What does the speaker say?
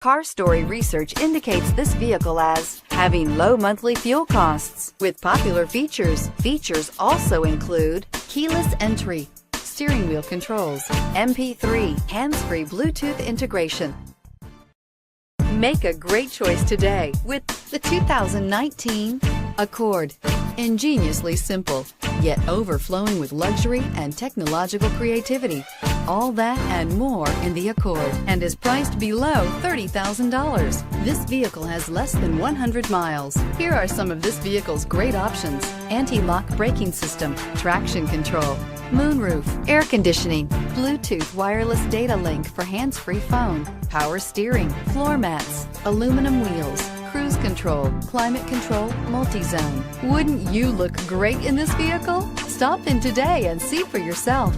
Car Story research indicates this vehicle as having low monthly fuel costs. With popular features, features also include keyless entry, steering wheel controls, MP3, hands-free Bluetooth integration. Make a great choice today with the 2019 Accord. Ingeniously simple, yet overflowing with luxury and technological creativity. All that and more in the Accord, and is priced below $30,000. This vehicle has less than 100 miles. Here are some of this vehicle's great options: anti-lock braking system, traction control, moonroof, air conditioning, Bluetooth wireless data link for hands-free phone, power steering, floor mats, aluminum wheels, cruise control, climate control, multi-zone. Wouldn't you look great in this vehicle? Stop in today and see for yourself.